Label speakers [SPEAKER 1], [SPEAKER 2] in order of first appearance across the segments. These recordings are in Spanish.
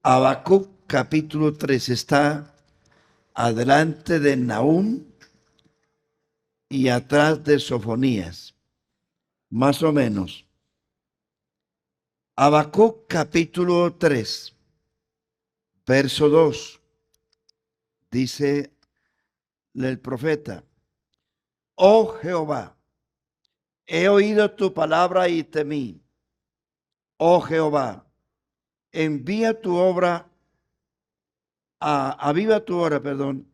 [SPEAKER 1] Habacuc capítulo 3 está adelante de Nahum y atrás de Sofonías, más o menos. Habacuc capítulo 3, verso 2, dice el profeta: Oh Jehová, he oído tu palabra y temí. Oh Jehová, envía tu obra, aviva tu obra, perdón.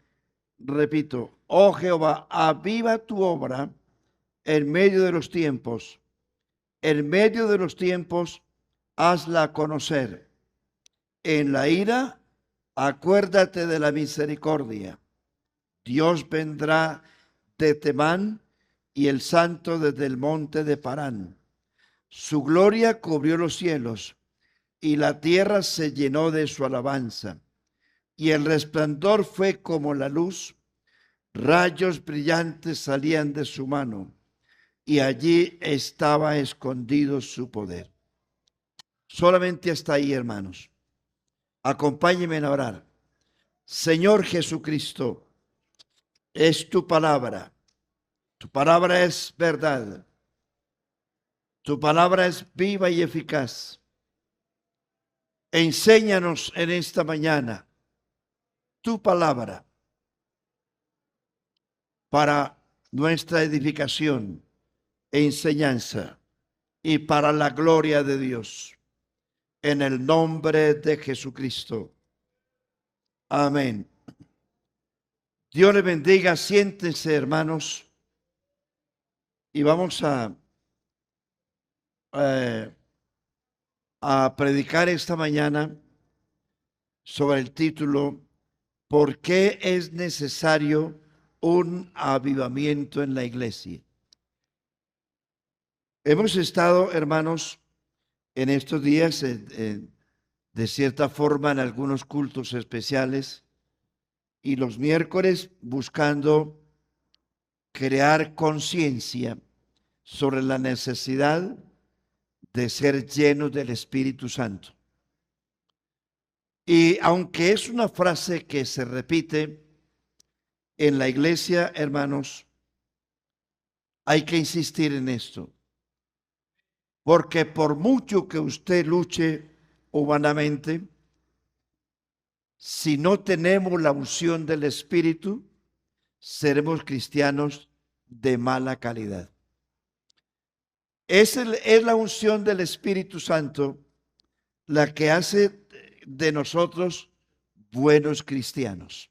[SPEAKER 1] Repito, oh Jehová, aviva tu obra en medio de los tiempos. En medio de los tiempos, hazla conocer. En la ira, acuérdate de la misericordia. Dios vendrá de Temán y el santo desde el monte de Parán. Su gloria cubrió los cielos y la tierra se llenó de su alabanza. Y el resplandor fue como la luz, rayos brillantes salían de su mano, y allí estaba escondido su poder. Solamente hasta ahí, hermanos. Acompáñenme a orar. Señor Jesucristo, es tu palabra. Tu palabra es verdad. Tu palabra es viva y eficaz. Enséñanos en esta mañana tu palabra para nuestra edificación e enseñanza y para la gloria de Dios. En el nombre de Jesucristo. Amén. Dios les bendiga. Siéntense, hermanos, y vamos a predicar esta mañana sobre el título: ¿por qué es necesario un avivamiento en la iglesia? Hemos estado, hermanos, en estos días, de cierta forma, en algunos cultos especiales, y los miércoles buscando crear conciencia sobre la necesidad de ser llenos del Espíritu Santo. Y aunque es una frase que se repite en la iglesia, hermanos, hay que insistir en esto. Porque por mucho que usted luche humanamente, si no tenemos la unción del Espíritu, seremos cristianos de mala calidad. Es la unción del Espíritu Santo la que hace de nosotros buenos cristianos.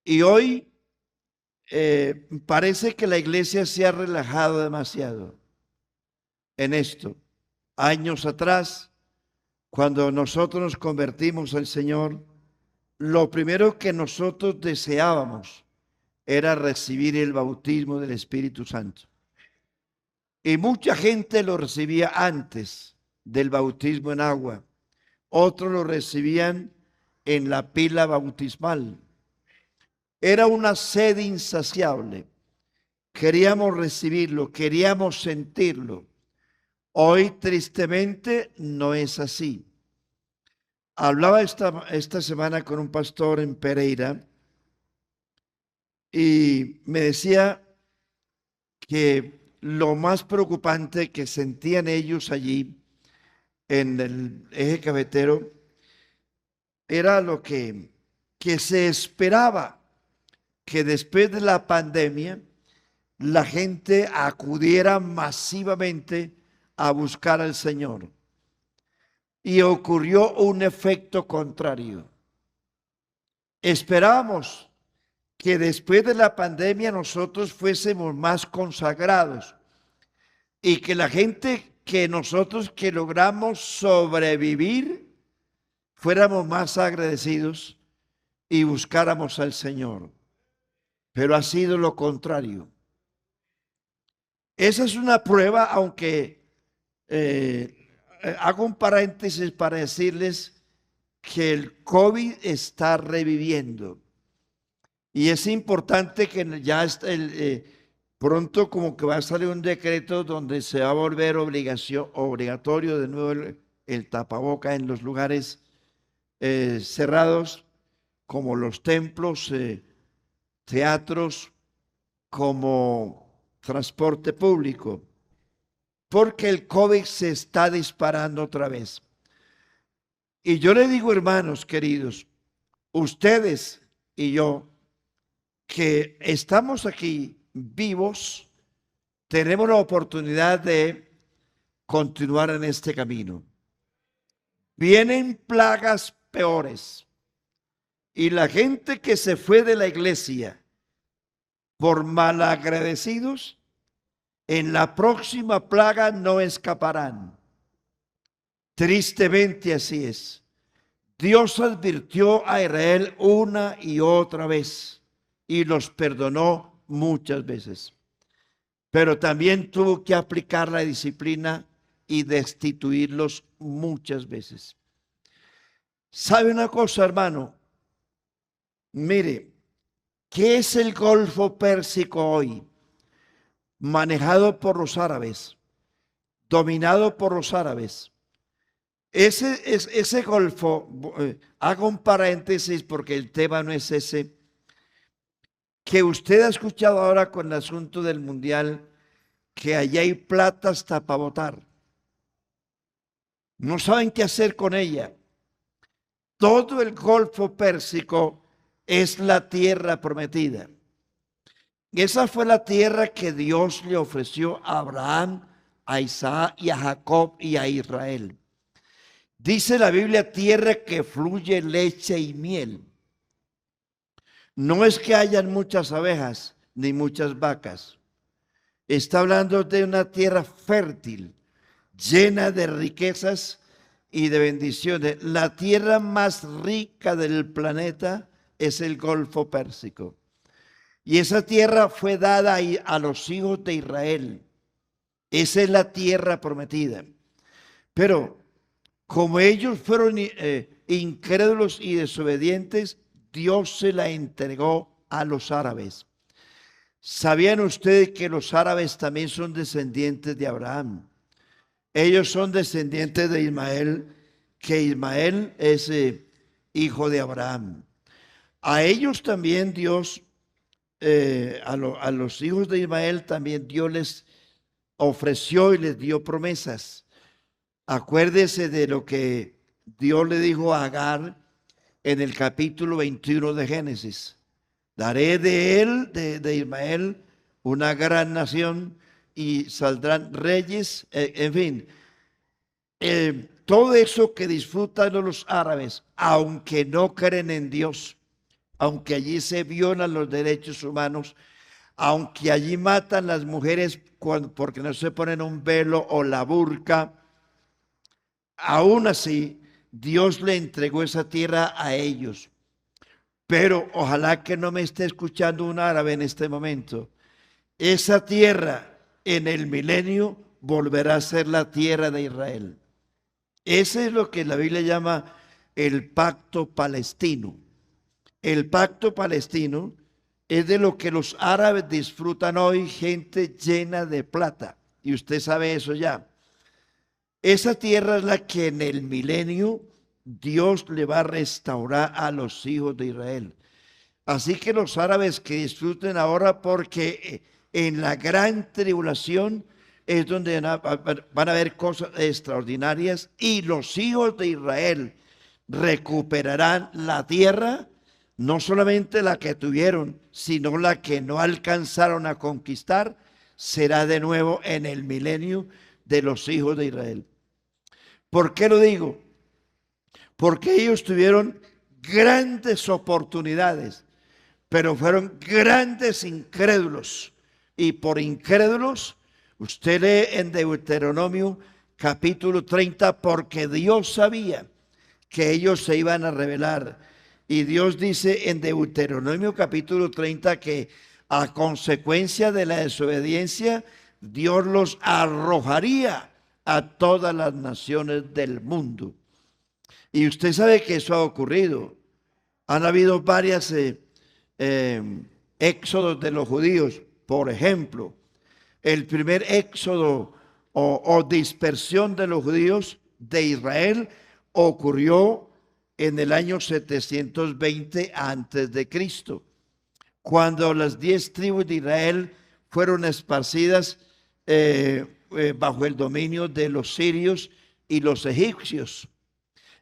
[SPEAKER 1] Y hoy parece que la iglesia se ha relajado demasiado en esto. Años atrás, cuando nosotros nos convertimos al Señor, lo primero que nosotros deseábamos era recibir el bautismo del Espíritu Santo. Y mucha gente lo recibía antes del bautismo en agua. Otros lo recibían en la pila bautismal. Era una sed insaciable. Queríamos recibirlo, queríamos sentirlo. Hoy, tristemente, no es así. Hablaba esta semana con un pastor en Pereira y me decía que lo más preocupante que sentían ellos allí en el eje cafetero era lo que se esperaba, que después de la pandemia la gente acudiera masivamente a buscar al Señor. Y ocurrió un efecto contrario. Esperábamos que después de la pandemia nosotros fuésemos más consagrados y que la gente que nosotros que logramos sobrevivir fuéramos más agradecidos y buscáramos al Señor. Pero ha sido lo contrario. Esa es una prueba, aunque hago un paréntesis para decirles que el COVID está reviviendo. Y es importante que ya pronto como que va a salir un decreto donde se va a volver obligatorio de nuevo el tapaboca en los lugares cerrados, como los templos, teatros, como transporte público, porque el COVID se está disparando otra vez. Y yo le digo, hermanos queridos, ustedes y yo, que estamos aquí vivos, tenemos la oportunidad de continuar en este camino. Vienen plagas peores. Y la gente que se fue de la iglesia por malagradecidos, en la próxima plaga no escaparán. Tristemente así es. Dios advirtió a Israel una y otra vez y los perdonó muchas veces. Pero también tuvo que aplicar la disciplina y destituirlos muchas veces. ¿Sabe una cosa, hermano? Mire, ¿qué es el Golfo Pérsico hoy? Manejado por los árabes, dominado por los árabes. Ese Golfo, hago un paréntesis porque el tema no es ese, que usted ha escuchado ahora con el asunto del mundial, que allá hay plata hasta para votar. No saben qué hacer con ella. Todo el Golfo Pérsico es la tierra prometida. Esa fue la tierra que Dios le ofreció a Abraham, a Isaac y a Jacob y a Israel. Dice la Biblia, tierra que fluye leche y miel. No es que hayan muchas abejas ni muchas vacas. Está hablando de una tierra fértil, llena de riquezas y de bendiciones. La tierra más rica del planeta es el Golfo Pérsico. Y esa tierra fue dada a los hijos de Israel. Esa es la tierra prometida. Pero como ellos fueron incrédulos y desobedientes, Dios se la entregó a los árabes. ¿Sabían ustedes que los árabes también son descendientes de Abraham? Ellos son descendientes de Ismael, que Ismael es hijo de Abraham. A ellos también Dios, a los hijos de Ismael también Dios les ofreció y les dio promesas. Acuérdese de lo que Dios le dijo a Agar en el capítulo 21 de Génesis. Daré de él, de Ismael, una gran nación y saldrán reyes, en fin. Todo eso que disfrutan los árabes, aunque no creen en Dios, aunque allí se violan los derechos humanos, aunque allí matan las mujeres porque no se ponen un velo o la burka, aún así Dios le entregó esa tierra a ellos. Pero ojalá que no me esté escuchando un árabe en este momento. Esa tierra en el milenio volverá a ser la tierra de Israel. Ese es lo que la Biblia llama el pacto palestino. El pacto palestino es de lo que los árabes disfrutan hoy, gente llena de plata. Y usted sabe eso ya. Esa tierra es la que en el milenio Dios le va a restaurar a los hijos de Israel. Así que los árabes que disfruten ahora, porque en la gran tribulación es donde van a haber cosas extraordinarias, y los hijos de Israel recuperarán la tierra, no solamente la que tuvieron, sino la que no alcanzaron a conquistar, será de nuevo en el milenio de los hijos de Israel. ¿Por qué lo digo? Porque ellos tuvieron grandes oportunidades, pero fueron grandes incrédulos. Y por incrédulos, usted lee en Deuteronomio capítulo 30, porque Dios sabía que ellos se iban a rebelar. Y Dios dice en Deuteronomio capítulo 30 que a consecuencia de la desobediencia, Dios los arrojaría a todas las naciones del mundo. Y usted sabe que eso ha ocurrido. Han habido varias éxodos de los judíos. Por ejemplo, el primer éxodo o dispersión de los judíos de Israel ocurrió en el año 720 antes de Cristo, cuando las 10 tribus de Israel fueron esparcidas bajo el dominio de los sirios y los egipcios.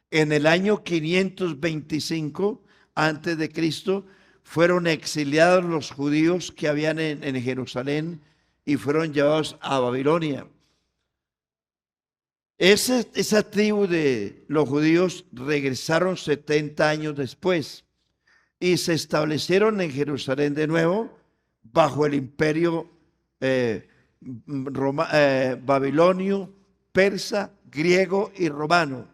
[SPEAKER 1] En el año 525 antes de Cristo fueron exiliados los judíos que habían en Jerusalén y fueron llevados a Babilonia. Esa tribu de los judíos regresaron 70 años después y se establecieron en Jerusalén de nuevo bajo el imperio babilonio, persa, griego y romano.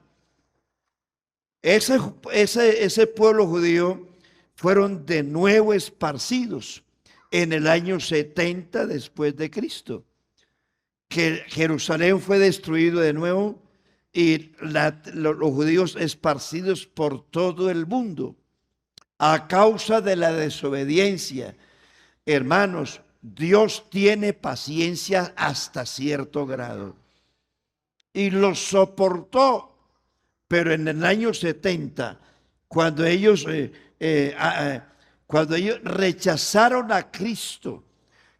[SPEAKER 1] Ese pueblo judío fueron de nuevo esparcidos en el año 70 después de Cristo, que Jerusalén fue destruido de nuevo y los judíos esparcidos por todo el mundo a causa de la desobediencia. Hermanos, Dios tiene paciencia hasta cierto grado y los soportó, pero en el año 70, cuando ellos rechazaron a Cristo,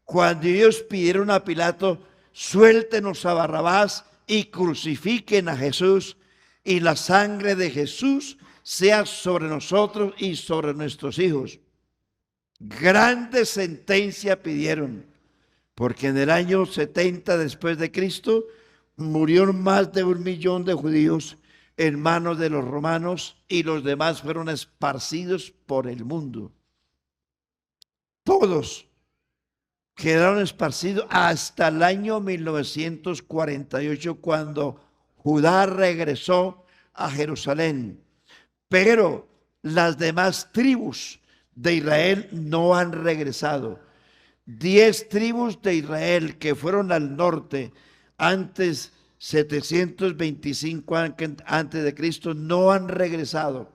[SPEAKER 1] cuando ellos pidieron a Pilato, suéltenos a Barrabás y crucifiquen a Jesús, y la sangre de Jesús sea sobre nosotros y sobre nuestros hijos. Grande sentencia pidieron, porque en el año 70 después de Cristo murieron más de 1 millón de judíos en manos de los romanos y los demás fueron esparcidos por el mundo. Todos quedaron esparcidos hasta el año 1948, cuando Judá regresó a Jerusalén. Pero las demás tribus de Israel no han regresado. 10 tribus de Israel que fueron al norte antes 725 antes de Cristo no han regresado.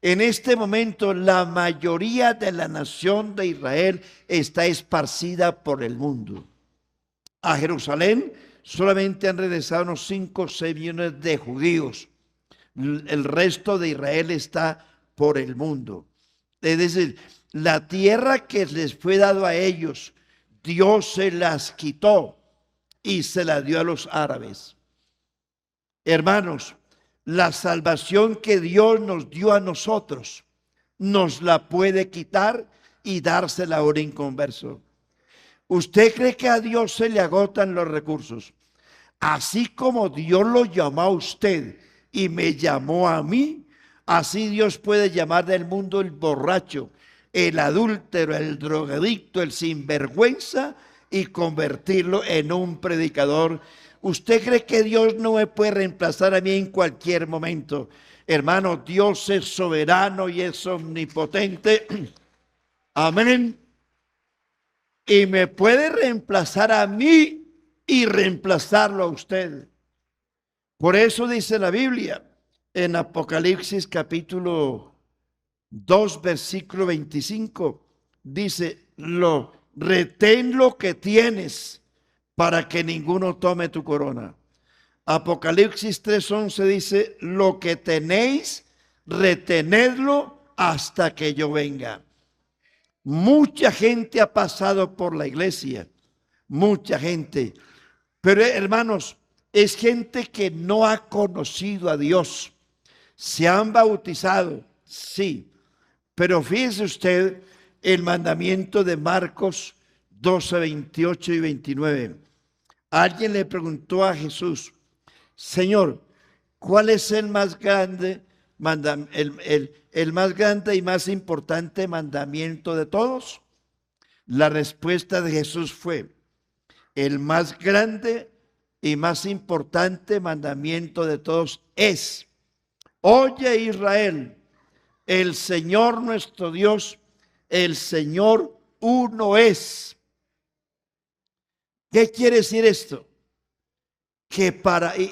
[SPEAKER 1] En este momento la mayoría de la nación de Israel está esparcida por el mundo. A Jerusalén solamente han regresado unos 5 o 6 millones de judíos. El resto de Israel está por el mundo. Es decir, la tierra que les fue dado a ellos, Dios se las quitó y se la dio a los árabes. Hermanos, la salvación que Dios nos dio a nosotros, nos la puede quitar y dársela a un inconverso. ¿Usted cree que a Dios se le agotan los recursos? Así como Dios lo llamó a usted y me llamó a mí, así Dios puede llamar del mundo el borracho, el adúltero, el drogadicto, el sinvergüenza y convertirlo en un predicador. ¿Usted cree que Dios no me puede reemplazar a mí en cualquier momento? Hermano, Dios es soberano y es omnipotente. Amén. Y me puede reemplazar a mí y reemplazarlo a usted. Por eso dice la Biblia en Apocalipsis capítulo 2 versículo 25, dice: retén lo que tienes para que ninguno tome tu corona. Apocalipsis 3:11 dice: lo que tenéis, retenedlo hasta que yo venga. Mucha gente ha pasado por la iglesia, mucha gente, pero hermanos, es gente que no ha conocido a Dios. Se han bautizado, sí, pero fíjese usted el mandamiento de Marcos 12, 28 y 29. Alguien le preguntó a Jesús: Señor, ¿cuál es el más grande, el más grande y más importante mandamiento de todos? La respuesta de Jesús fue: el más grande y más importante mandamiento de todos es: oye, Israel, el Señor nuestro Dios, el Señor uno es. ¿Qué quiere decir esto? Que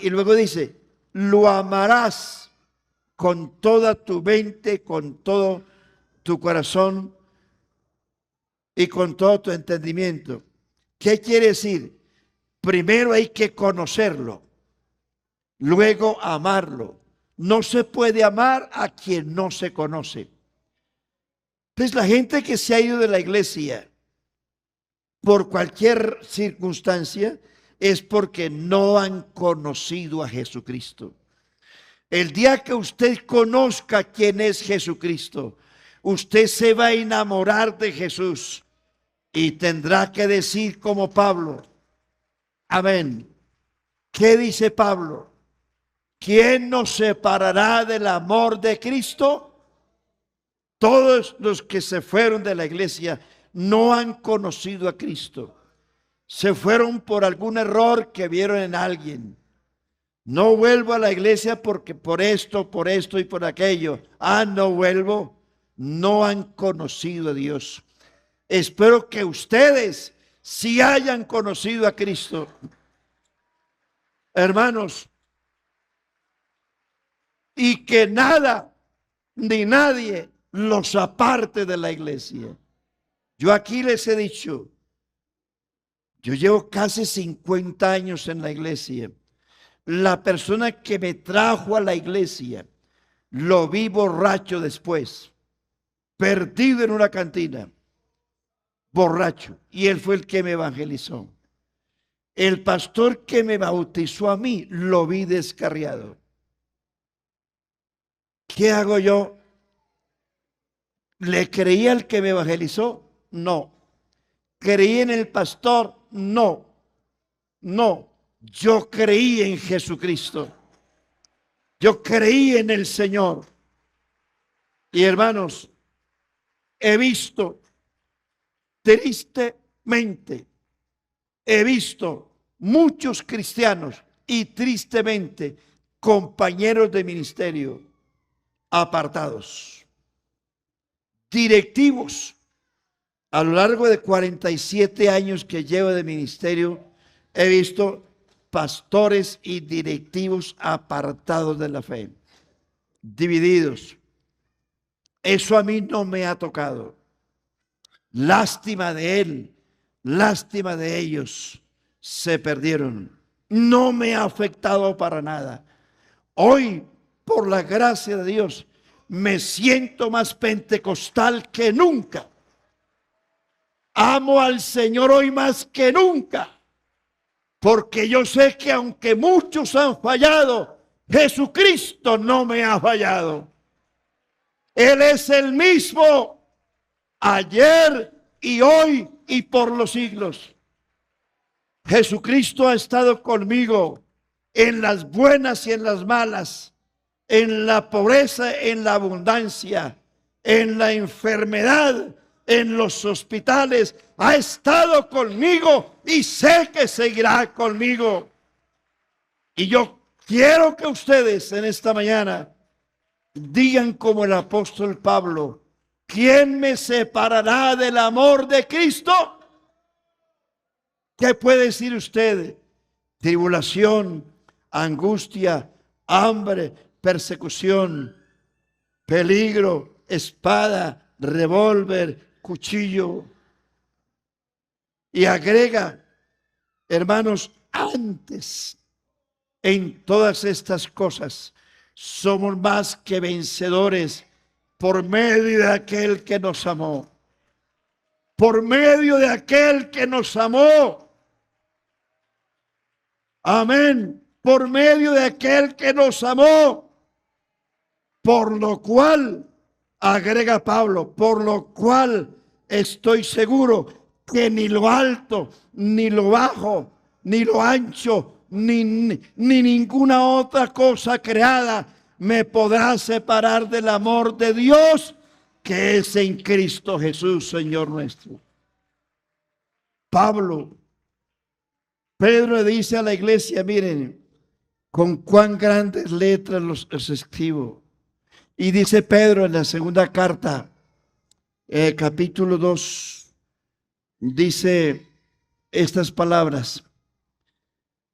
[SPEAKER 1] y luego dice: lo amarás con toda tu mente, con todo tu corazón y con todo tu entendimiento. ¿Qué quiere decir? Primero hay que conocerlo, luego amarlo, No se puede amar a quien no se conoce. Entonces la gente que se ha ido de la iglesia por cualquier circunstancia es porque no han conocido a Jesucristo. El día que usted conozca quién es Jesucristo, usted se va a enamorar de Jesús y tendrá que decir como Pablo, amén. ¿Qué dice Pablo? ¿Quién nos separará del amor de Cristo? Todos los que se fueron de la iglesia no han conocido a Cristo. Se fueron por algún error que vieron en alguien. No vuelvo a la iglesia porque por esto y por aquello. No vuelvo. No han conocido a Dios. Espero que ustedes sí hayan conocido a Cristo. Hermanos, y que nada ni nadie los aparte de la iglesia. Yo aquí les he dicho, yo llevo casi 50 años en la iglesia. La persona que me trajo a la iglesia, lo vi borracho después, perdido en una cantina, borracho. Y él fue el que me evangelizó. El pastor que me bautizó a mí, lo vi descarriado. ¿Qué hago yo? ¿Le creí al que me evangelizó? No. ¿Creí en el pastor? No. No. Yo creí en Jesucristo. Yo creí en el Señor. Y hermanos, he visto tristemente, he visto muchos cristianos y tristemente compañeros de ministerio apartados, directivos. A lo largo de 47 años que llevo de ministerio, he visto pastores y directivos apartados de la fe, divididos. Eso a mí no me ha tocado. Lástima de él, lástima de ellos, se perdieron. No me ha afectado para nada. Hoy, por la gracia de Dios, me siento más pentecostal que nunca. Amo al Señor hoy más que nunca, porque yo sé que aunque muchos han fallado, Jesucristo no me ha fallado. Él es el mismo ayer y hoy y por los siglos. Jesucristo ha estado conmigo en las buenas y en las malas, en la pobreza, en la abundancia, en la enfermedad, en los hospitales. Ha estado conmigo y sé que seguirá conmigo. Y yo quiero que ustedes en esta mañana digan como el apóstol Pablo: ¿quién me separará del amor de Cristo? ¿Qué puede decir usted? Tribulación, angustia, hambre, persecución, peligro, espada, revólver, cuchillo. Y agrega, hermanos, antes en todas estas cosas somos más que vencedores por medio de aquel que nos amó. Por medio de aquel que nos amó. Amén. Por medio de aquel que nos amó. Por lo cual, agrega Pablo, por lo cual estoy seguro que ni lo alto, ni lo bajo, ni lo ancho, ni ninguna otra cosa creada me podrá separar del amor de Dios que es en Cristo Jesús, Señor nuestro. Pedro le dice a la iglesia: miren, con cuán grandes letras los escribo. Y dice Pedro en la segunda carta, capítulo 2, dice estas palabras: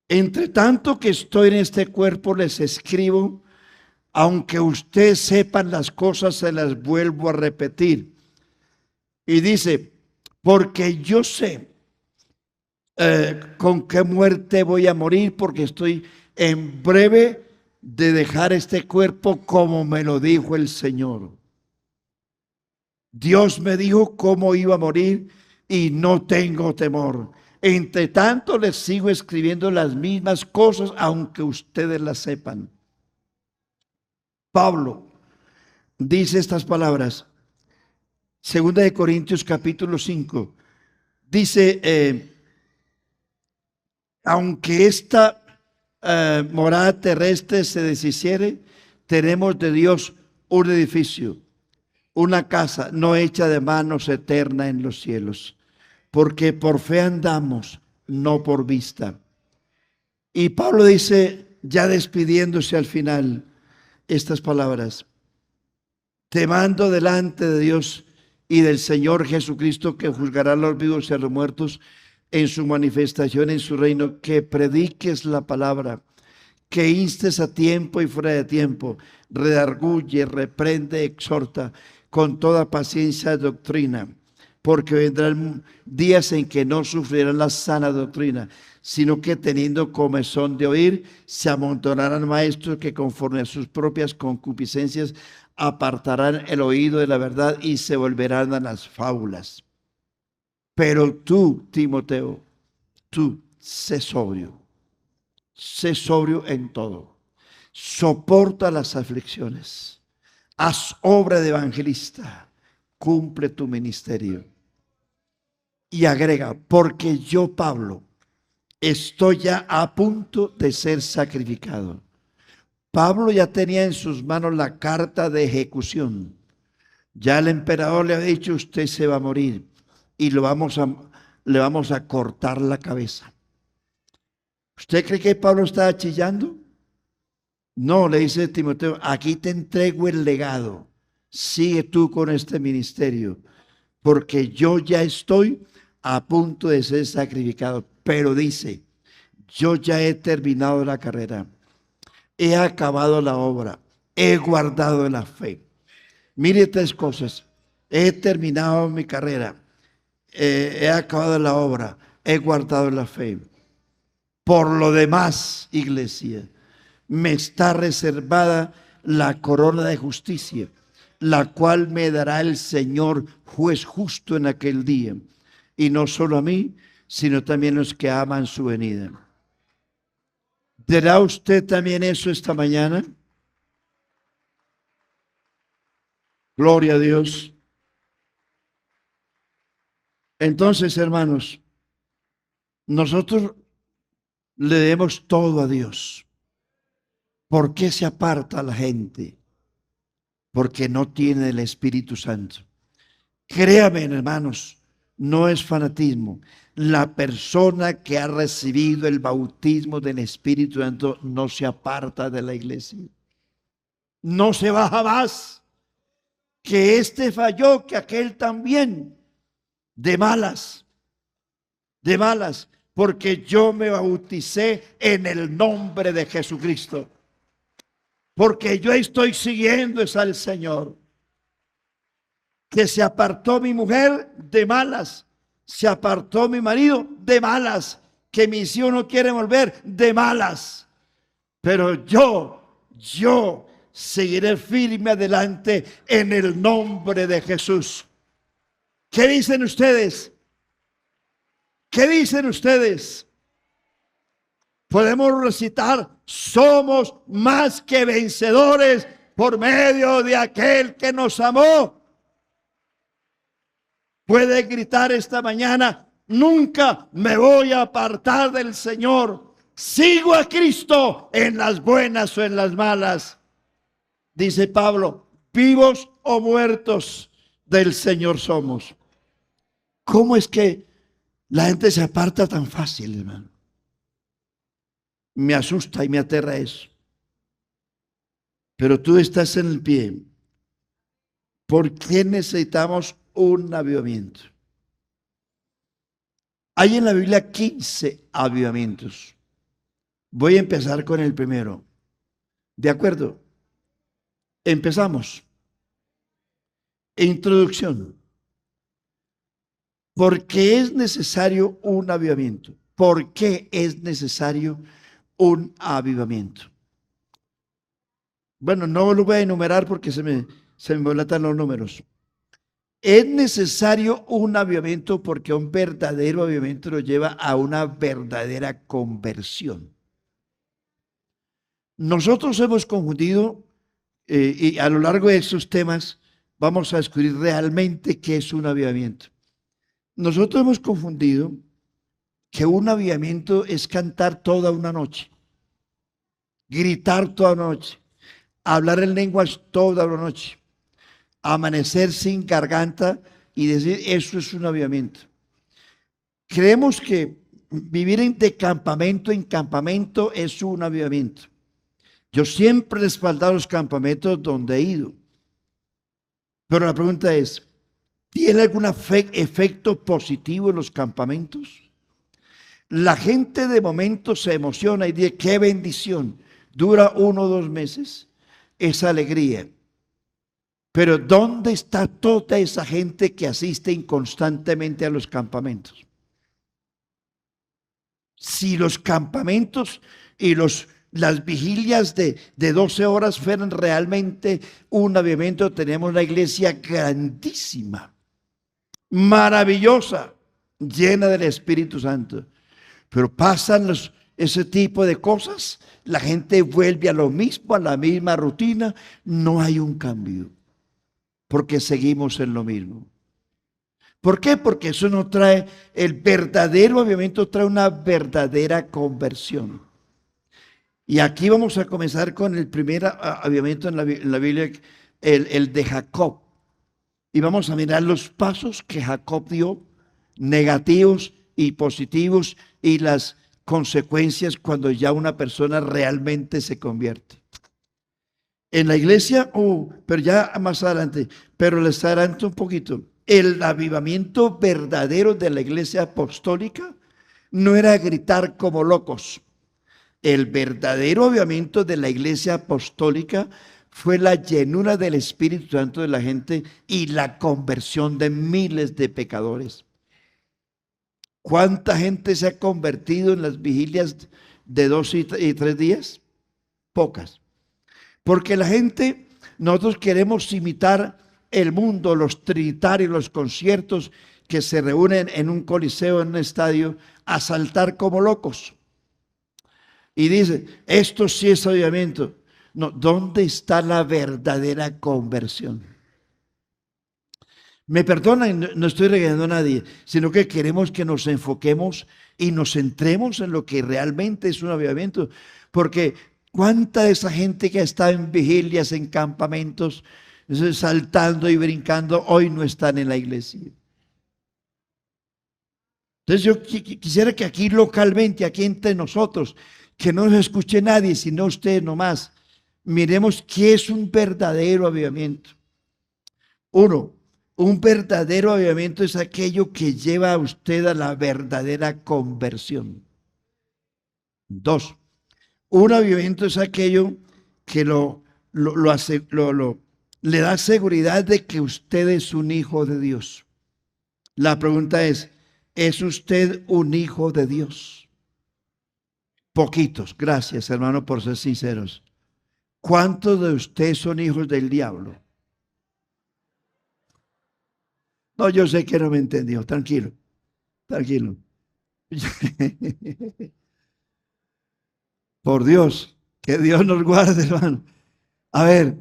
[SPEAKER 1] entre tanto que estoy en este cuerpo les escribo, aunque ustedes sepan las cosas, se las vuelvo a repetir. Y dice: porque yo sé con qué muerte voy a morir, porque estoy en breve de dejar este cuerpo como me lo dijo el Señor. Dios me dijo cómo iba a morir y no tengo temor. Entre tanto les sigo escribiendo las mismas cosas, aunque ustedes las sepan. Pablo dice estas palabras, 2 Corintios capítulo 5. Dice, aunque esta morada terrestre se deshiciere, tenemos de Dios un edificio, una casa no hecha de manos, eterna en los cielos, porque por fe andamos, no por vista. Y Pablo dice, ya despidiéndose al final, estas palabras: te mando delante de Dios y del Señor Jesucristo, que juzgará a los vivos y a los muertos en su manifestación en su reino, que prediques la palabra, que instes a tiempo y fuera de tiempo, redarguye, reprende, exhorta con toda paciencia y doctrina, porque vendrán días en que no sufrirán la sana doctrina, sino que teniendo comezón de oír, se amontonarán maestros que conforme a sus propias concupiscencias apartarán el oído de la verdad y se volverán a las fábulas. Pero tú, Timoteo, tú sé sobrio en todo, soporta las aflicciones, haz obra de evangelista, cumple tu ministerio. Y agrega, porque yo, Pablo, estoy ya a punto de ser sacrificado. Pablo ya tenía en sus manos la carta de ejecución. Ya el emperador le ha dicho, usted se va a morir y le vamos a cortar la cabeza. ¿Usted cree que Pablo estaba chillando? No, le dice Timoteo, aquí te entrego el legado. Sigue tú con este ministerio, porque yo ya estoy a punto de ser sacrificado. Pero dice, yo ya he terminado la carrera, he acabado la obra, he guardado la fe. Mire 3 cosas: he terminado mi carrera, he acabado la obra, he guardado la fe. Por lo demás, iglesia, me está reservada la corona de justicia, la cual me dará el Señor juez justo en aquel día, y no solo a mí, sino también a los que aman su venida. ¿Dirá usted también eso esta mañana? Gloria a Dios. Entonces, hermanos, nosotros le debemos todo a Dios. ¿Por qué se aparta la gente? Porque no tiene el Espíritu Santo. Créame, hermanos, no es fanatismo. La persona que ha recibido el bautismo del Espíritu Santo no se aparta de la iglesia. No se va jamás. Que este falló, que aquel también. De malas. De malas. Porque yo me bauticé en el nombre de Jesucristo. Porque yo estoy siguiendo es al Señor. Que se apartó mi mujer, de malas. Se apartó mi marido, de malas. Que mis hijos no quieren volver, de malas. Pero yo seguiré firme adelante en el nombre de Jesús. ¿Qué dicen ustedes? ¿Qué dicen ustedes? Podemos recitar, somos más que vencedores por medio de aquel que nos amó. Puede gritar esta mañana, nunca me voy a apartar del Señor. Sigo a Cristo en las buenas o en las malas. Dice Pablo, vivos o muertos del Señor somos. ¿Cómo es que la gente se aparta tan fácil, hermano? Me asusta y me aterra eso. Pero tú estás en el pie. ¿Por qué necesitamos un avivamiento? Hay en la Biblia 15 avivamientos. Voy a empezar con el primero. ¿De acuerdo? Empezamos. Introducción. ¿Por qué es necesario un avivamiento? ¿Por qué es necesario un avivamiento? Bueno, no lo voy a enumerar porque se me volatan los números. Es necesario un avivamiento porque un verdadero avivamiento nos lleva a una verdadera conversión. Nosotros hemos confundido y a lo largo de estos temas vamos a descubrir realmente qué es un avivamiento. Nosotros hemos confundido que un avivamiento es cantar toda una noche, gritar toda una noche, hablar en lenguas toda una noche, amanecer sin garganta y decir eso es un avivamiento. Creemos que vivir de campamento en campamento es un avivamiento. Yo siempre he respaldado los campamentos donde he ido. Pero la pregunta es, ¿tiene algún efecto positivo en los campamentos? La gente de momento se emociona y dice, qué bendición. Dura 1 o 2 meses esa alegría. Pero ¿dónde está toda esa gente que asiste inconstantemente a los campamentos? Si los campamentos y las vigilias de 12 horas fueran realmente un avivamiento, tenemos una iglesia grandísima, maravillosa, llena del Espíritu Santo. Pero pasan ese tipo de cosas, la gente vuelve a lo mismo, a la misma rutina, no hay un cambio, porque seguimos en lo mismo. ¿Por qué? Porque eso no trae, el verdadero avivamiento trae una verdadera conversión. Y aquí vamos a comenzar con el primer avivamiento en la Biblia, el de Jacob. Y vamos a mirar los pasos que Jacob dio, negativos y positivos, y las consecuencias cuando ya una persona realmente se convierte. En la iglesia, pero ya más adelante, pero les adelanto un poquito. El avivamiento verdadero de la iglesia apostólica no era gritar como locos. El verdadero avivamiento de la iglesia apostólica fue la llenura del Espíritu Santo de la gente y la conversión de miles de pecadores. ¿Cuánta gente se ha convertido en las vigilias de 2 y 3 días? Pocas. Porque la gente, nosotros queremos imitar el mundo, los trinitarios, los conciertos que se reúnen en un coliseo, en un estadio, a saltar como locos. Y dice, esto sí es avivamiento. No, ¿dónde está la verdadera conversión? Me perdonan, no estoy regañando a nadie, sino que queremos que nos enfoquemos y nos centremos en lo que realmente es un avivamiento. Porque cuánta de esa gente que está en vigilias, en campamentos, saltando y brincando, hoy no están en la iglesia. Entonces yo quisiera que aquí localmente, aquí entre nosotros, que no nos escuche nadie, sino usted nomás, miremos qué es un verdadero avivamiento. Uno, un verdadero avivamiento es aquello que lleva a usted a la verdadera conversión. Dos, un avivamiento es aquello que le da seguridad de que usted es un hijo de Dios. La pregunta ¿es usted un hijo de Dios? Poquitos, gracias hermano por ser sinceros. ¿Cuántos de ustedes son hijos del diablo? No, yo sé que no me entendió, tranquilo, tranquilo. Por Dios, que Dios nos guarde, hermano. A ver,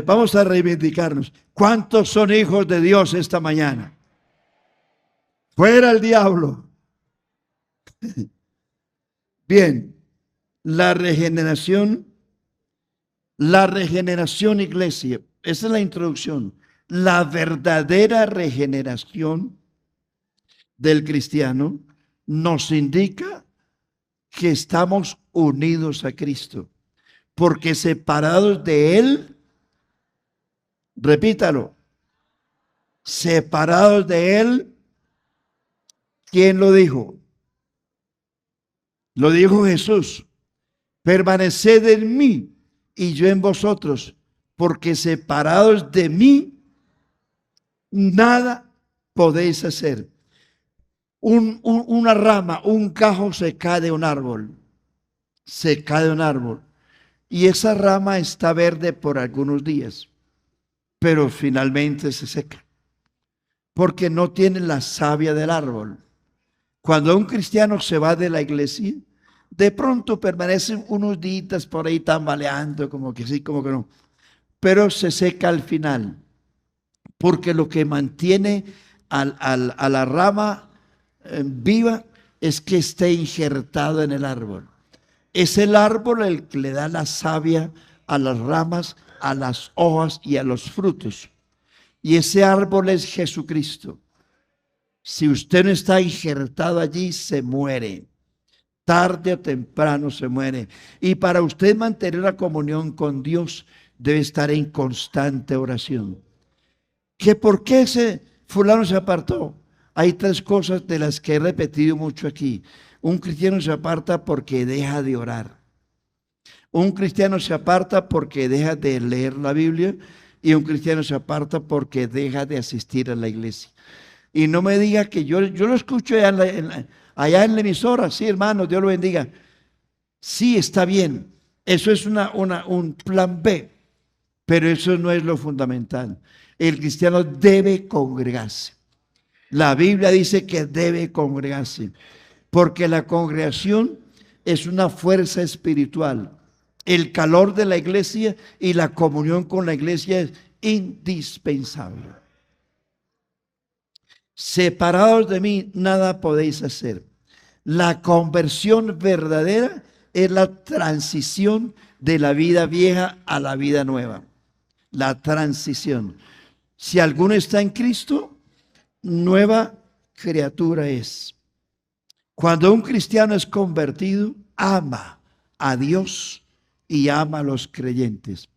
[SPEAKER 1] vamos a reivindicarnos. ¿Cuántos son hijos de Dios esta mañana? Fuera el diablo. Bien, la regeneración, iglesia, esa es la introducción. La verdadera regeneración del cristiano nos indica que estamos unidos a Cristo, porque separados de Él, repítalo, separados de Él, ¿quién lo dijo? Lo dijo Jesús, permaneced en mí y yo en vosotros, porque separados de mí, nada podéis hacer. Una rama, un cajo se cae de un árbol, se cae de un árbol. y esa rama está verde por algunos días, pero finalmente se seca, porque no tiene la savia del árbol. Cuando un cristiano se va de la iglesia, de pronto permanece unos días por ahí tambaleando, como que sí, como que no, pero se seca al final, porque lo que mantiene a la rama viva es que esté injertado en el árbol. Es el árbol el que le da la savia a las ramas, a las hojas y a los frutos. Y ese árbol es Jesucristo. Si usted no está injertado allí, se muere. Tarde o temprano se muere. Y para usted mantener la comunión con Dios, debe estar en constante oración. ¿Que por qué ese fulano se apartó? Hay tres cosas de las que he repetido mucho aquí. Un cristiano se aparta porque deja de orar. Un cristiano se aparta porque deja de leer la Biblia, y un cristiano se aparta porque deja de asistir a la iglesia. Y no me diga que yo lo escucho allá en la emisora. Sí, hermano, Dios lo bendiga. Sí, está bien. Eso es un plan B, pero eso no es lo fundamental. El cristiano debe congregarse. La Biblia dice que debe congregarse, porque la congregación es una fuerza espiritual. El calor de la iglesia y la comunión con la iglesia es indispensable. Separados de mí, nada podéis hacer. La conversión verdadera es la transición de la vida vieja a la vida nueva. La transición. Si alguno está en Cristo, nueva criatura es. Cuando un cristiano es convertido, ama a Dios y ama a los creyentes.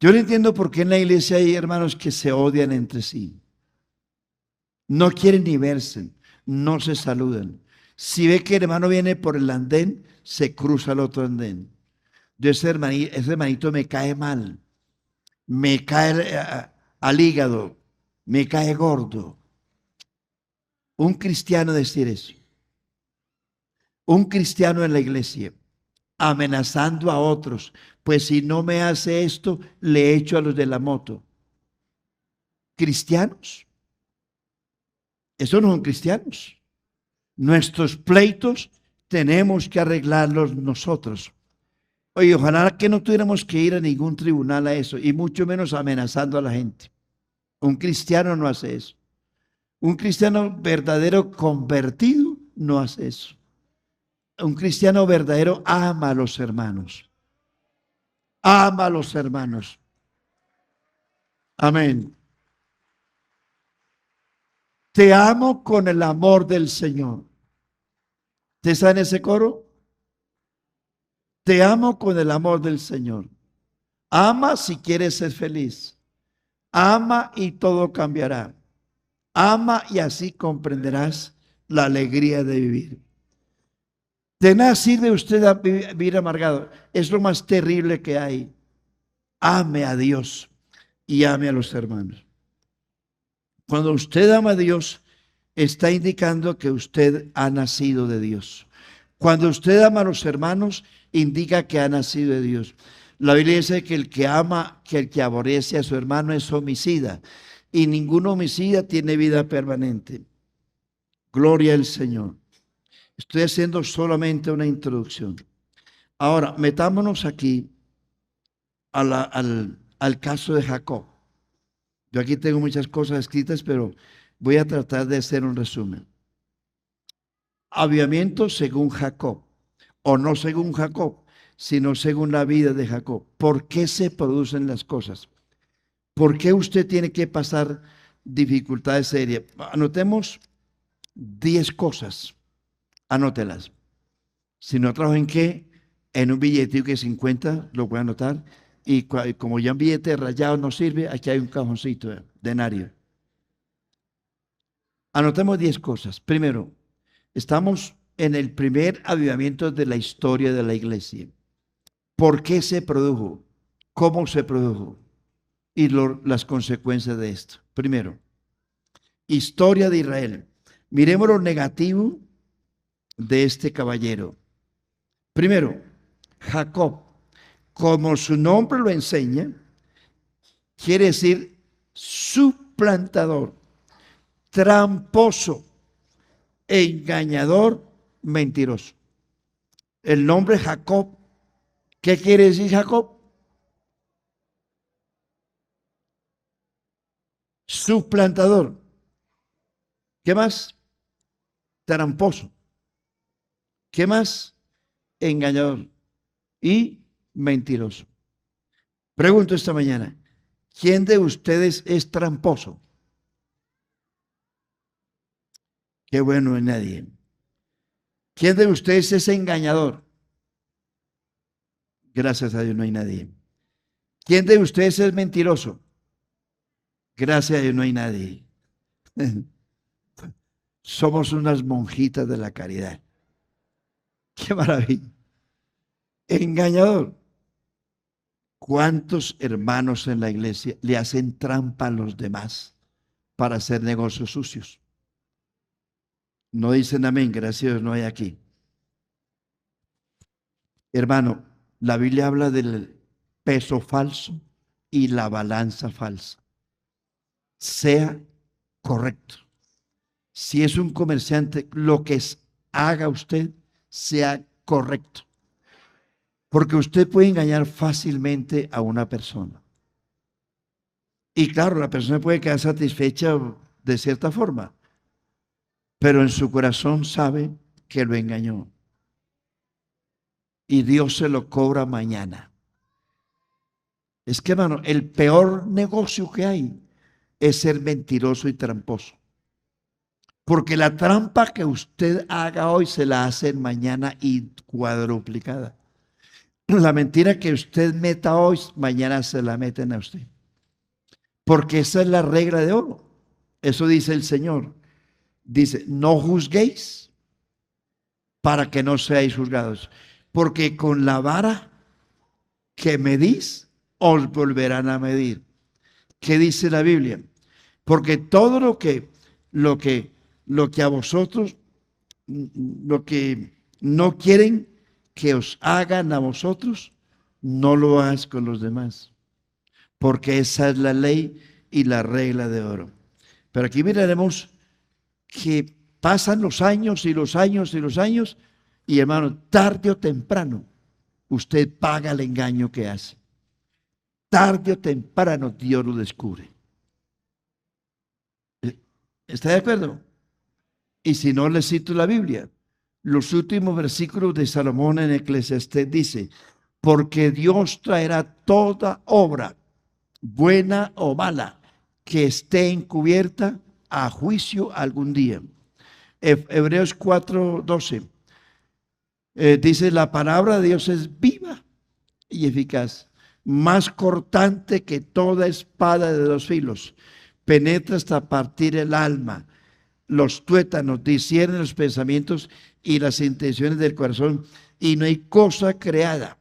[SPEAKER 1] Yo no entiendo por qué en la iglesia hay hermanos que se odian entre sí. No quieren ni verse, no se saludan. Si ve que el hermano viene por el andén, se cruza al otro andén. Yo ese hermanito me cae mal, me cae al hígado, me cae gordo. Un cristiano decir eso. Un cristiano en la iglesia amenazando a otros, pues si no me hace esto, le echo a los de la moto. ¿Cristianos? Esos no son cristianos. Nuestros pleitos tenemos que arreglarlos nosotros. Oye, ojalá que no tuviéramos que ir a ningún tribunal a eso, y mucho menos amenazando a la gente. Un cristiano no hace eso. Un cristiano verdadero convertido no hace eso. Un cristiano verdadero ama a los hermanos. Ama a los hermanos. Amén. Te amo con el amor del Señor. ¿Te está en ese coro? Te amo con el amor del Señor. Ama si quieres ser feliz. Ama y todo cambiará. Ama y así comprenderás la alegría de vivir. De nada sirve usted a vivir amargado. Es lo más terrible que hay. Ame a Dios y ame a los hermanos. Cuando usted ama a Dios, está indicando que usted ha nacido de Dios. Cuando usted ama a los hermanos, indica que ha nacido de Dios. La Biblia dice que el que ama, que el que aborrece a su hermano es homicida, y ningún homicida tiene vida permanente. Gloria al Señor. Estoy haciendo solamente una introducción. Ahora, metámonos aquí al caso de Jacob. Yo aquí tengo muchas cosas escritas, pero voy a tratar de hacer un resumen. Avivamiento según Jacob, o no según Jacob, sino según la vida de Jacob. ¿Por qué se producen las cosas? ¿Por qué usted tiene que pasar dificultades serias? Anotemos 10 cosas. Anótelas. Si no trabajo en qué, en un billete que 50, lo voy a anotar. Y como ya un billete rayado no sirve, aquí hay un cajoncito, denario. Anotemos 10 cosas. Primero, estamos en el primer avivamiento de la historia de la iglesia. ¿Por qué se produjo? ¿Cómo se produjo? Y las consecuencias de esto. Primero, historia de Israel. Miremos lo negativo de este caballero. Primero, Jacob. como su nombre lo enseña, quiere decir suplantador, tramposo, engañador, mentiroso. El nombre Jacob, ¿qué quiere decir Jacob? Suplantador. ¿Qué más? Tramposo. ¿Qué más? Engañador y mentiroso. Pregunto esta mañana, ¿quién de ustedes es tramposo? Qué bueno, nadie. ¿Quién de ustedes es engañador? Gracias a Dios no hay nadie. ¿Quién de ustedes es mentiroso? Gracias a Dios no hay nadie. Somos unas monjitas de la caridad. Qué maravilla. Engañador. ¿Cuántos hermanos en la iglesia le hacen trampa a los demás para hacer negocios sucios? No dicen amén, gracias a Dios no hay aquí. Hermano, la Biblia habla del peso falso y la balanza falsa. Sea correcto. Si es un comerciante, lo que haga usted sea correcto. Porque usted puede engañar fácilmente a una persona. Y claro, la persona puede quedar satisfecha de cierta forma, pero en su corazón sabe que lo engañó. Y Dios se lo cobra mañana. Es que, hermano, el peor negocio que hay es ser mentiroso y tramposo. Porque la trampa que usted haga hoy se la hacen mañana y cuadruplicada. La mentira que usted meta hoy, mañana se la meten a usted. Porque esa es la regla de oro. Eso dice el Señor. Dice, no juzguéis para que no seáis juzgados. Porque con la vara que medís, os volverán a medir. ¿Qué dice la Biblia? Porque todo lo que a vosotros, lo que no quieren que os hagan a vosotros, no lo hagas con los demás. Porque esa es la ley y la regla de oro. Pero aquí miraremos que pasan los años y los años y los años, y hermano, tarde o temprano, usted paga el engaño que hace. Tarde o temprano Dios lo descubre. ¿Está de acuerdo? Y si no, le cito la Biblia. Los últimos versículos de Salomón en Eclesiastés dice, porque Dios traerá toda obra, buena o mala, que esté encubierta a juicio algún día. Hebreos 4:12 dice, la palabra de Dios es viva y eficaz, más cortante que toda espada de dos filos, penetra hasta partir el alma, los tuétanos, discierne los pensamientos y las intenciones del corazón, y no hay cosa creada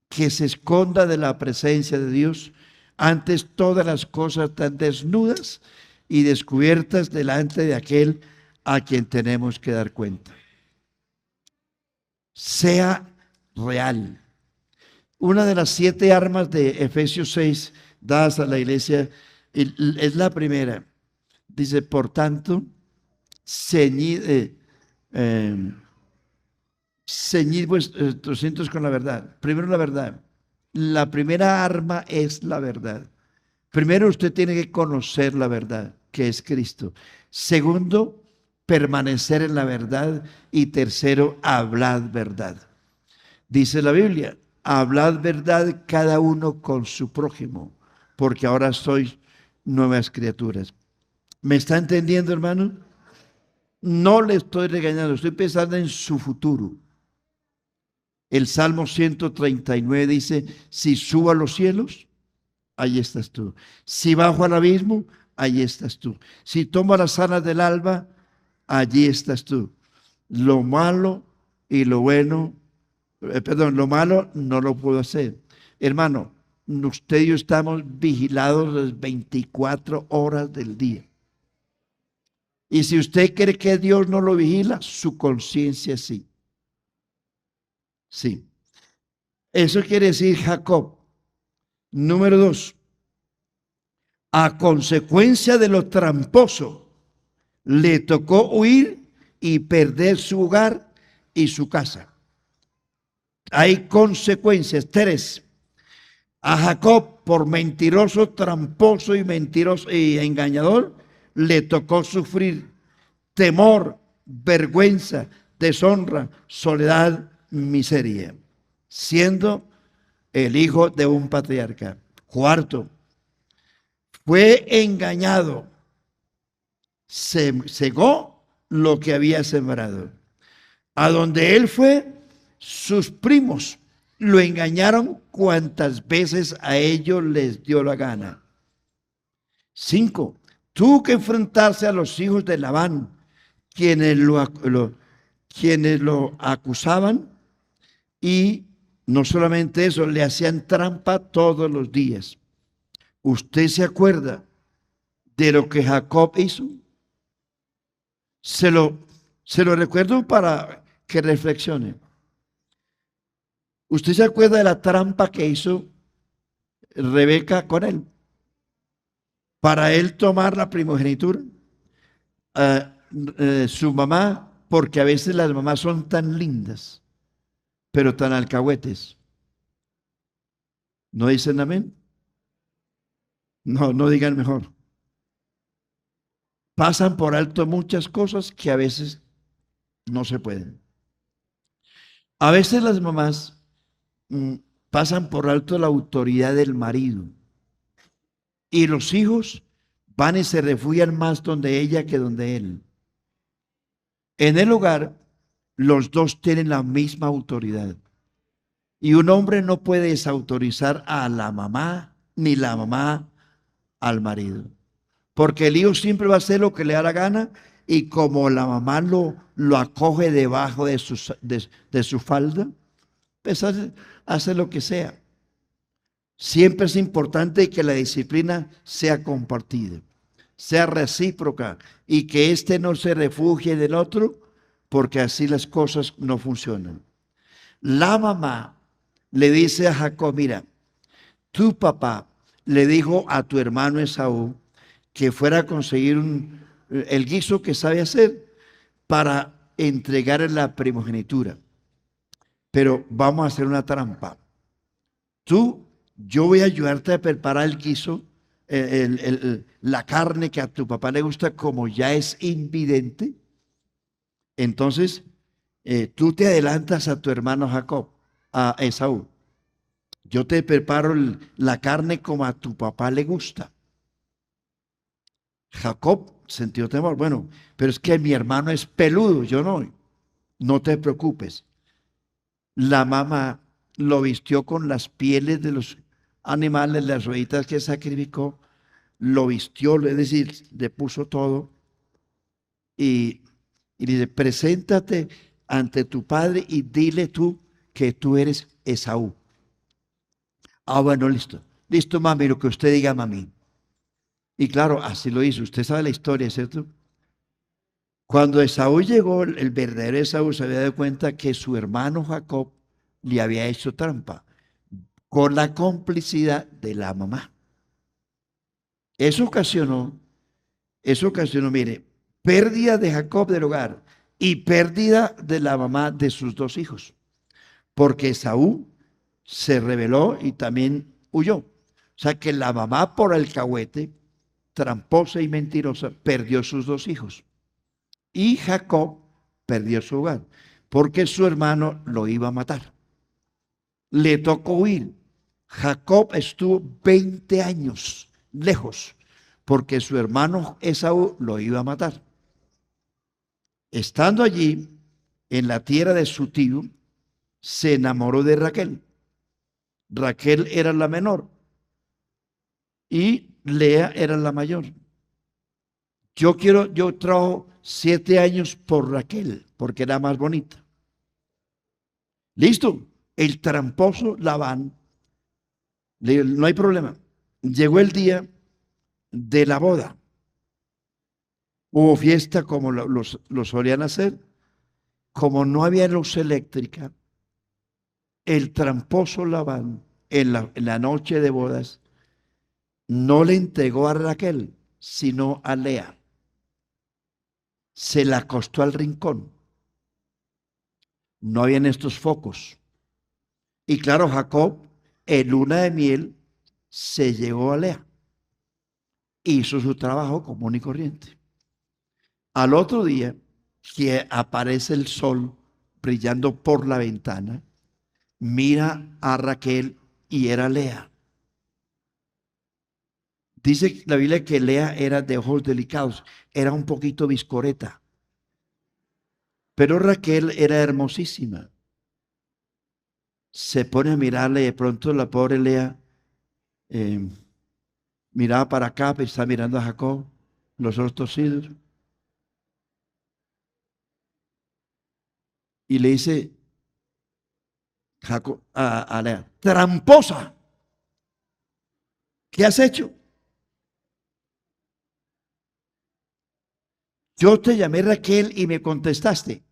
[SPEAKER 1] que se esconda de la presencia de Dios. Antes todas las cosas están desnudas y descubiertas delante de aquel a quien tenemos que dar cuenta. Sea real. Una de las 7 armas de Efesios 6 dadas a la iglesia es la primera. Dice, por tanto, ceñid vuestros cintos con la verdad. Primero la verdad. La primera arma es la verdad. Primero usted tiene que conocer la verdad, que es Cristo. Segundo, permanecer en la verdad. Y tercero, hablad verdad. Dice la Biblia, hablad verdad cada uno con su prójimo, porque ahora sois nuevas criaturas. ¿Me está entendiendo, hermano? No le estoy regañando, estoy pensando en su futuro. El Salmo 139 dice, si subo a los cielos, ahí estás tú. Si bajo al abismo, ahí estás tú. Si tomo las alas del alba, allí estás tú. Lo malo y lo bueno, lo malo no lo puedo hacer. Hermano, usted y yo estamos vigilados las 24 horas del día. Y si usted cree que Dios no lo vigila, su conciencia sí. Sí. Eso quiere decir Jacob. Número 2, a consecuencia de lo tramposo, le tocó huir y perder su hogar y su casa. Hay consecuencias. 3, a Jacob, por mentiroso, tramposo y mentiroso y engañador, le tocó sufrir temor, vergüenza, deshonra, soledad, miseria, siendo el hijo de un patriarca. 4, fue engañado, se cegó lo que había sembrado. A donde él fue, sus primos lo engañaron cuantas veces a ellos les dio la gana. 5, tuvo que enfrentarse a los hijos de Labán, quienes lo acusaban, y no solamente eso, le hacían trampa todos los días. ¿Usted se acuerda de lo que Jacob hizo? Se lo recuerdo para que reflexione. ¿Usted se acuerda de la trampa que hizo Rebeca con él? Para él tomar la primogenitura. Su mamá, porque a veces las mamás son tan lindas, pero tan alcahuetes. ¿No dicen amén? No, no digan mejor. Pasan por alto muchas cosas que a veces no se pueden. A veces las mamás pasan por alto la autoridad del marido y los hijos van y se refugian más donde ella que donde él. En el hogar, los dos tienen la misma autoridad. Y un hombre no puede desautorizar a la mamá ni la mamá al marido. Porque el hijo siempre va a hacer lo que le da la gana y como la mamá lo acoge debajo de su falda, pues hace lo que sea. Siempre es importante que la disciplina sea compartida, sea recíproca y que éste no se refugie del otro, porque así las cosas no funcionan. La mamá le dice a Jacob, mira, tu papá le dijo a tu hermano Esaú que fuera a conseguir el guiso que sabe hacer para entregar la primogenitura. Pero vamos a hacer una trampa. Yo voy a ayudarte a preparar el guiso, la carne que a tu papá le gusta, como ya es invidente. Entonces, tú te adelantas a tu hermano Jacob, a Esaú. Yo te preparo la carne como a tu papá le gusta. Jacob sintió temor. Bueno, pero es que mi hermano es peludo, yo no. No te preocupes. La mamá lo vistió con las pieles de los animales, las ovejitas que sacrificó, lo vistió, es decir, le puso todo y dice, preséntate ante tu padre y dile tú que tú eres Esaú. Ah, bueno, listo. Listo, mami, lo que usted diga, mami. Y claro, así lo hizo. Usted sabe la historia, ¿cierto? Cuando Esaú llegó, el verdadero Esaú se había dado cuenta que su hermano Jacob le había hecho trampa con la complicidad de la mamá. Eso ocasionó, mire, pérdida de Jacob del hogar y pérdida de la mamá de sus dos hijos, porque Esaú se rebeló y también huyó. O sea que la mamá por alcahuete, tramposa y mentirosa, perdió sus dos hijos. Y Jacob perdió su hogar, porque su hermano lo iba a matar. Le tocó huir. Jacob estuvo 20 años lejos, porque su hermano Esaú lo iba a matar. Estando allí, en la tierra de su tío, se enamoró de Raquel. Raquel era la menor y Lea era la mayor. Yo trabajo 7 años por Raquel, porque era más bonita. Listo, el tramposo Labán, no hay problema. Llegó el día de la boda. Hubo fiesta como lo solían hacer. Como no había luz eléctrica, el tramposo Labán en la noche de bodas no le entregó a Raquel, sino a Lea. Se la acostó al rincón. No habían estos focos. Y claro, Jacob, en luna de miel, se llevó a Lea. Hizo su trabajo común y corriente. Al otro día, que aparece el sol brillando por la ventana, mira a Raquel y era Lea. Dice la Biblia que Lea era de ojos delicados, era un poquito viscoreta, pero Raquel era hermosísima. Se pone a mirarle y de pronto la pobre Lea miraba para acá, pero está mirando a Jacob, los ojos torcidos, y le dice Jacob a Lea: tramposa, ¿qué has hecho? Yo te llamé Raquel y me contestaste.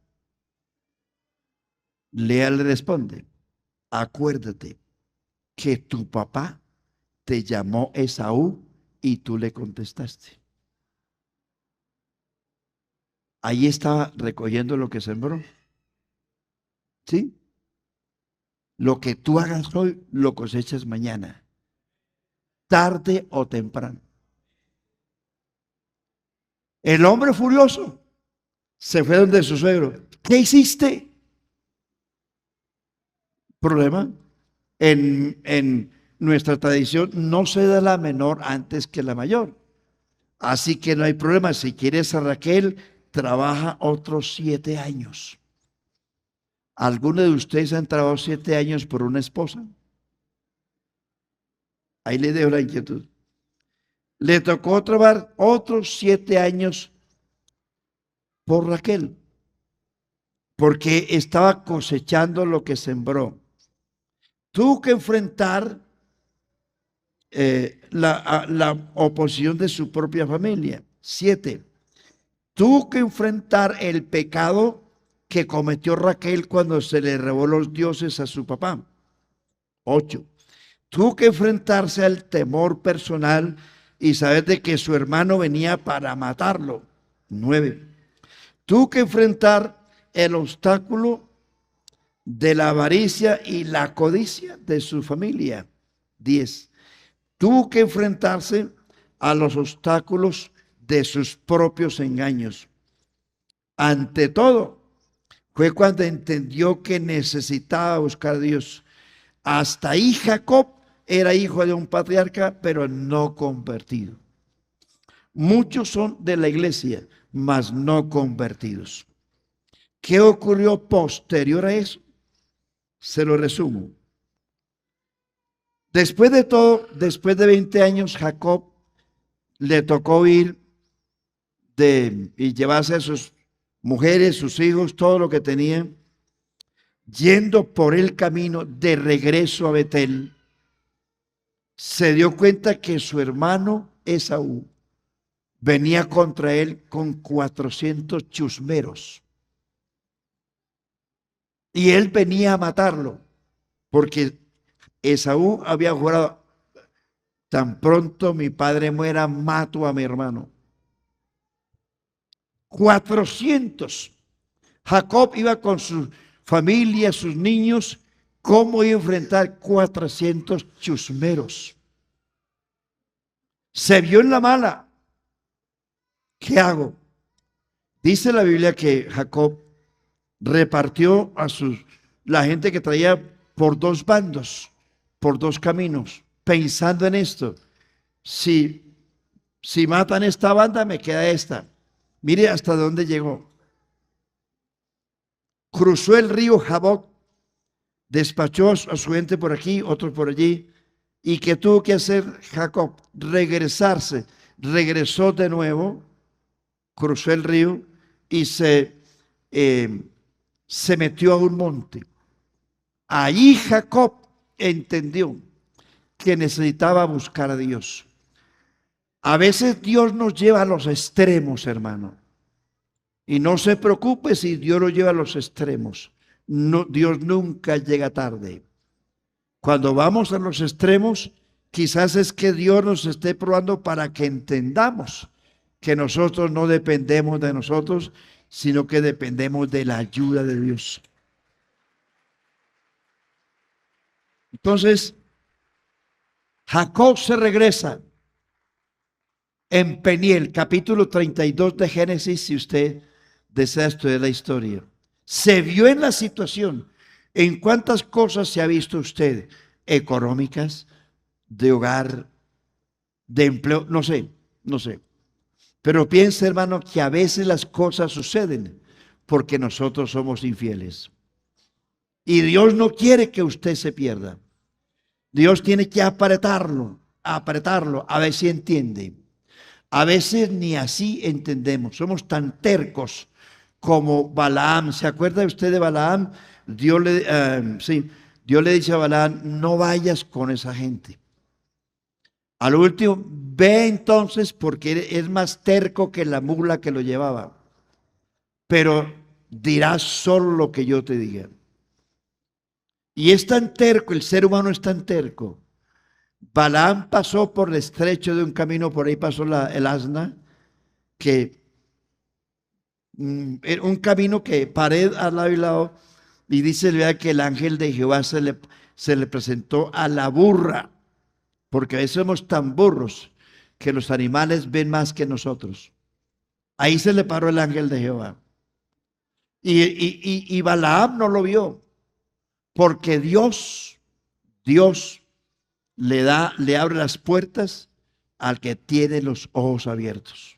[SPEAKER 1] Lea le responde: acuérdate que tu papá te llamó Esaú y tú le contestaste. Ahí estaba recogiendo lo que sembró. ¿Sí? Lo que tú hagas hoy, lo cosechas mañana, tarde o temprano. El hombre furioso se fue donde su suegro. ¿Qué hiciste? Problema. En nuestra tradición no se da la menor antes que la mayor. Así que no hay problema. Si quieres a Raquel, trabaja otros 7 años. ¿Alguno de ustedes han trabajado 7 años por una esposa? Ahí le dejo la inquietud. Le tocó trabajar otros 7 años por Raquel, porque estaba cosechando lo que sembró. Tuvo que enfrentar la oposición de su propia familia. 7. Tuvo que enfrentar el pecado que cometió Raquel cuando se le robó los dioses a su papá. 8. Tuvo que enfrentarse al temor personal y saber de que su hermano venía para matarlo. 9. Tuvo que enfrentar el obstáculo de la avaricia y la codicia de su familia. 10. Tuvo que enfrentarse a los obstáculos de sus propios engaños. Ante todo, fue cuando entendió que necesitaba buscar a Dios. Hasta ahí Jacob era hijo de un patriarca, pero no convertido. Muchos son de la iglesia, mas no convertidos. ¿Qué ocurrió posterior a eso? Se lo resumo. Después de todo, después de 20 años, Jacob le tocó ir y llevarse a sus mujeres, sus hijos, todo lo que tenía, yendo por el camino de regreso a Betel. Se dio cuenta que su hermano Esaú venía contra él con 400 chusmeros. Y él venía a matarlo, porque Esaú había jurado: tan pronto mi padre muera, mato a mi hermano. 400. Jacob iba con su familia, sus niños. ¿Cómo iba a enfrentar 400 chusmeros? Se vio en la mala. ¿Qué hago? Dice la Biblia que Jacob repartió a la gente que traía por 2 bandos, por 2 caminos, pensando en esto. Si matan esta banda, me queda esta. Mire hasta dónde llegó. Cruzó el río Jaboc, despachó a su gente por aquí, otros por allí. ¿Y qué tuvo que hacer Jacob? Regresarse. Regresó de nuevo, cruzó el río y se metió a un monte. Allí Jacob entendió que necesitaba buscar a Dios. A veces Dios nos lleva a los extremos, hermano. Y no se preocupe si Dios lo lleva a los extremos. Dios nunca llega tarde. Cuando vamos a los extremos, quizás es que Dios nos esté probando para que entendamos que nosotros no dependemos de nosotros, sino que dependemos de la ayuda de Dios. Entonces, Jacob se regresa en Peniel, capítulo 32 de Génesis, si usted desea estudiar la historia. Se vio en la situación. ¿En cuántas cosas se ha visto usted? Económicas, de hogar, de empleo, no sé. Pero piense, hermano, que a veces las cosas suceden porque nosotros somos infieles. Y Dios no quiere que usted se pierda. Dios tiene que apretarlo, a ver si entiende. A veces ni así entendemos. Somos tan tercos como Balaam. ¿Se acuerda usted de Balaam? Dios le dice a Balaam, no vayas con esa gente. Al último, ve entonces porque es más terco que la mula que lo llevaba. Pero dirás solo lo que yo te diga. Y es tan terco, el ser humano es tan terco. Balaam pasó por el estrecho de un camino, por ahí pasó el asna, que era un camino que pared al lado y lado, y dice vea que el ángel de Jehová se le presentó a la burra, porque a veces somos tan burros que los animales ven más que nosotros. Ahí se le paró el ángel de Jehová. Y Balaam no lo vio, porque Dios le abre las puertas al que tiene los ojos abiertos.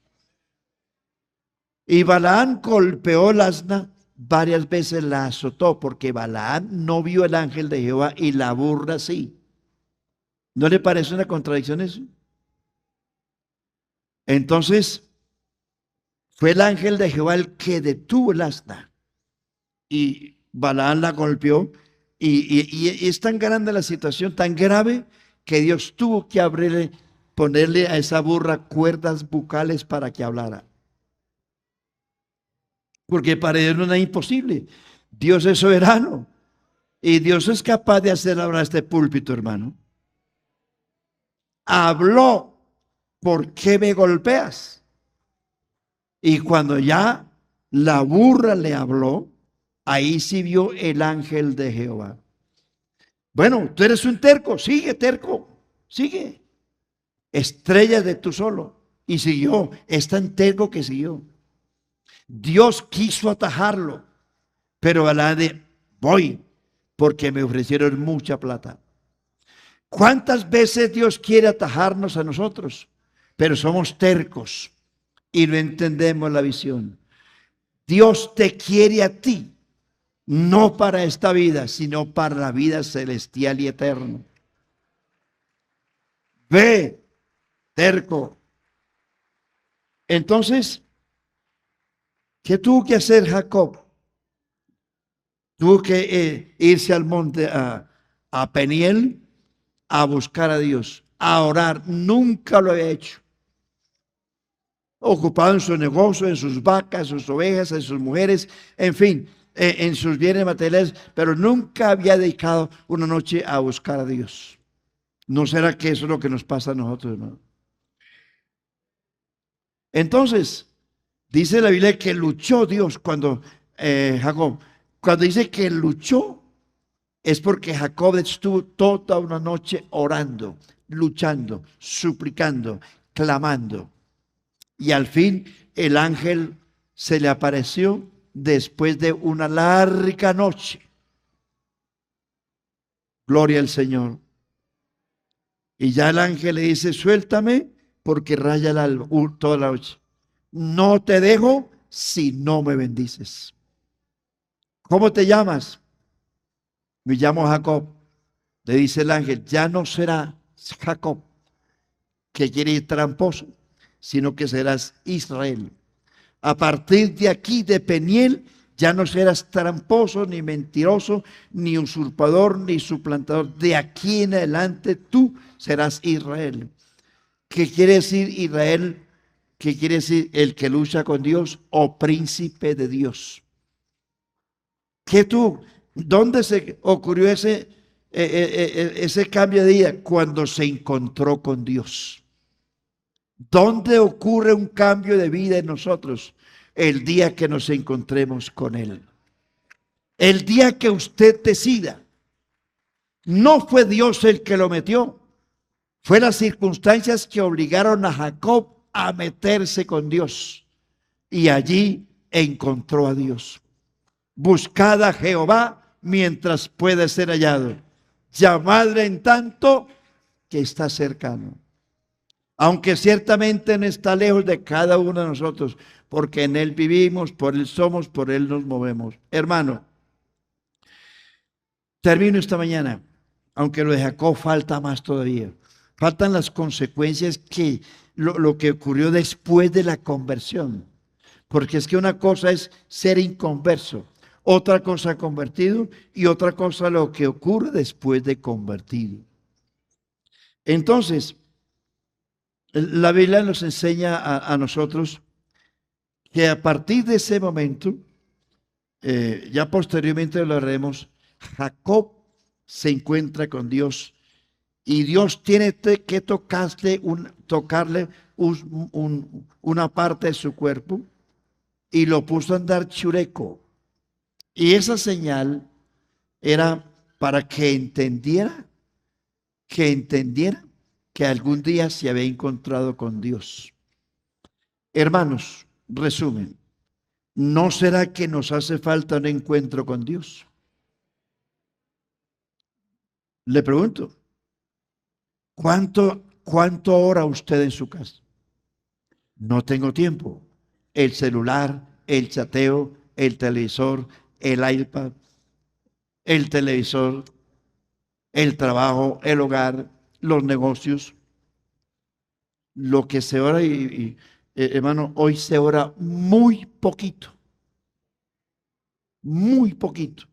[SPEAKER 1] Y Balaam golpeó el asna varias veces, la azotó, porque Balaam no vio el ángel de Jehová y la burra sí. ¿No le parece una contradicción eso? Entonces, fue el ángel de Jehová el que detuvo el asna. Y Balaam la golpeó. Y es tan grande la situación, tan grave, que Dios tuvo que ponerle a esa burra cuerdas bucales para que hablara. Porque para Dios no es imposible. Dios es soberano. Y Dios es capaz de hacer hablar este púlpito, hermano. Habló, ¿por qué me golpeas? Y cuando ya la burra le habló, ahí sí vio el ángel de Jehová. Bueno, tú eres un terco, sigue. Estrella de tú solo. Y siguió, es tan terco que siguió. Dios quiso atajarlo, pero Balaam de voy, porque me ofrecieron mucha plata. ¿Cuántas veces Dios quiere atajarnos a nosotros? Pero somos tercos y no entendemos la visión. Dios te quiere a ti, no para esta vida, sino para la vida celestial y eterna. Ve, terco. Entonces, ¿qué tuvo que hacer Jacob? Tuvo que irse al monte a Peniel a buscar a Dios, a orar. Nunca lo había hecho. Ocupado en su negocio, en sus vacas, sus ovejas, en sus mujeres, en fin, en sus bienes materiales, pero nunca había dedicado una noche a buscar a Dios. ¿No será que eso es lo que nos pasa a nosotros, hermano? Entonces, dice la Biblia que luchó Dios cuando Jacob, cuando dice que luchó, es porque Jacob estuvo toda una noche orando, luchando, suplicando, clamando. Y al fin el ángel se le apareció después de una larga noche. Gloria al Señor. Y ya el ángel le dice, suéltame porque raya el alba toda la noche. No te dejo si no me bendices. ¿Cómo te llamas? Me llamo Jacob. Le dice el ángel, ya no será Jacob, que quiere ir tramposo, sino que serás Israel. A partir de aquí, de Peniel, ya no serás tramposo, ni mentiroso, ni usurpador, ni suplantador. De aquí en adelante tú serás Israel. ¿Qué quiere decir Israel? ¿Qué quiere decir el que lucha con Dios o príncipe de Dios? ¿Qué tú? ¿Dónde se ocurrió ese cambio de vida? Cuando se encontró con Dios. ¿Dónde ocurre un cambio de vida en nosotros? El día que nos encontremos con Él. El día que usted decida. No fue Dios el que lo metió. Fue las circunstancias que obligaron a Jacob a meterse con Dios. Y allí encontró a Dios. Buscad a Jehová mientras puede ser hallado. Llamadle en tanto que está cercano. Aunque ciertamente no está lejos de cada uno de nosotros, porque en Él vivimos, por Él somos, por Él nos movemos. Hermano, termino esta mañana, aunque lo de Jacob falta más todavía. Faltan las consecuencias que lo que ocurrió después de la conversión. Porque es que una cosa es ser inconverso, otra cosa convertido y otra cosa lo que ocurre después de convertido. Entonces, la Biblia nos enseña a nosotros que a partir de ese momento, ya posteriormente lo haremos, Jacob se encuentra con Dios y Dios tiene que tocarle una parte de su cuerpo y lo puso a andar chureco. Y esa señal era para que entendiera que algún día se había encontrado con Dios. Hermanos, resumen, ¿no será que nos hace falta un encuentro con Dios? Le pregunto, ¿cuánto ora usted en su casa? No tengo tiempo. El celular, el chateo, el televisor, el iPad, el televisor, el trabajo, el hogar, los negocios. Lo que se ora hermano, hoy se ora muy poquito. Muy poquito.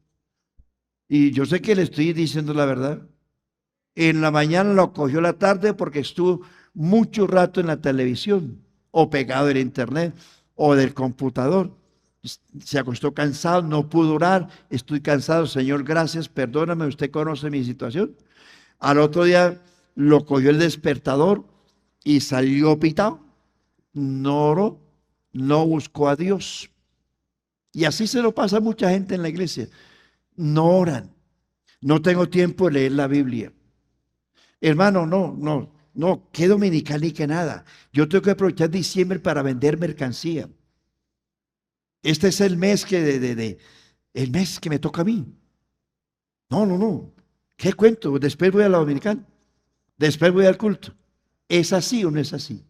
[SPEAKER 1] Y yo sé que le estoy diciendo la verdad. En la mañana lo cogió la tarde porque estuvo mucho rato en la televisión o pegado en internet o del computador. Se acostó cansado, no pudo orar. Estoy cansado, Señor, gracias, perdóname, usted conoce mi situación. Al otro día lo cogió el despertador y salió pitado. No oró, no buscó a Dios. Y así se lo pasa a mucha gente en la iglesia. No oran. No tengo tiempo de leer la Biblia. Hermano, no, qué dominical ni que nada. Yo tengo que aprovechar diciembre para vender mercancía. Este es el mes el mes que me toca a mí. No. ¿Qué cuento? Después voy a la dominical. Después voy al culto. ¿Es así o no es así?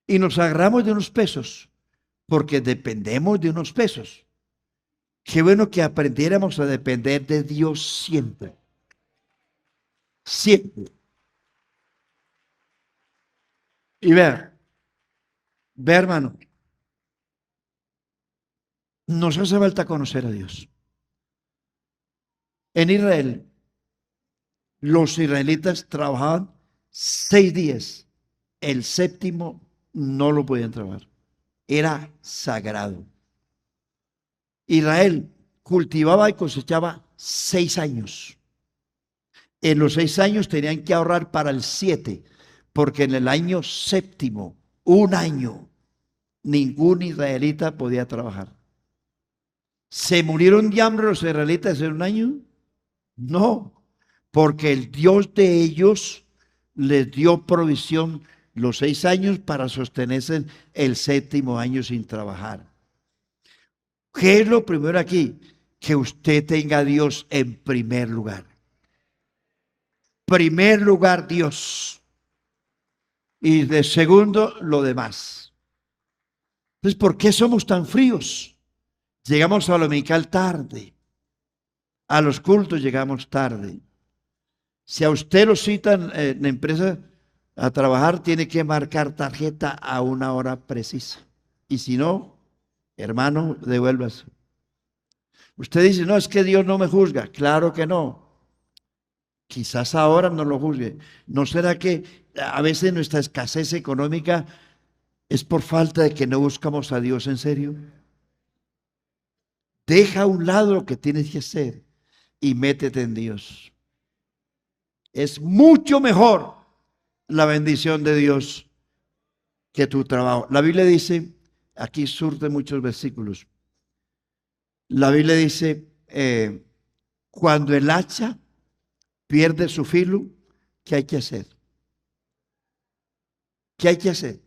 [SPEAKER 1] Y nos agarramos de unos pesos, porque dependemos de unos pesos. Qué bueno que aprendiéramos a depender de Dios siempre. Siempre. Y vea, hermano, nos hace falta conocer a Dios. En Israel, los israelitas trabajaban 6 días. El séptimo no lo podían trabajar. Era sagrado. Israel cultivaba y cosechaba 6 años. En los 6 años tenían que ahorrar para el 7, porque en el año séptimo, un año, ningún israelita podía trabajar. ¿Se murieron de hambre los israelitas en un año? No, porque el Dios de ellos les dio provisión los 6 años para sostenerse el séptimo año sin trabajar. ¿Qué es lo primero aquí? Que usted tenga a Dios en primer lugar. Primer lugar, Dios. Y de segundo, lo demás. Entonces, ¿por qué somos tan fríos? Llegamos a la dominical tarde. A los cultos llegamos tarde. Si a usted lo citan en la empresa a trabajar, tiene que marcar tarjeta a una hora precisa. Y si no, hermano, devuélvase. Usted dice, no, es que Dios no me juzga. Claro que no. Quizás ahora no lo juzgue. ¿No será que a veces nuestra escasez económica es por falta de que no buscamos a Dios en serio? Deja a un lado lo que tienes que hacer y métete en Dios. Es mucho mejor la bendición de Dios que tu trabajo. La Biblia dice, aquí surten muchos versículos. La Biblia dice, cuando el hacha pierde su filo, ¿qué hay que hacer? ¿Qué hay que hacer?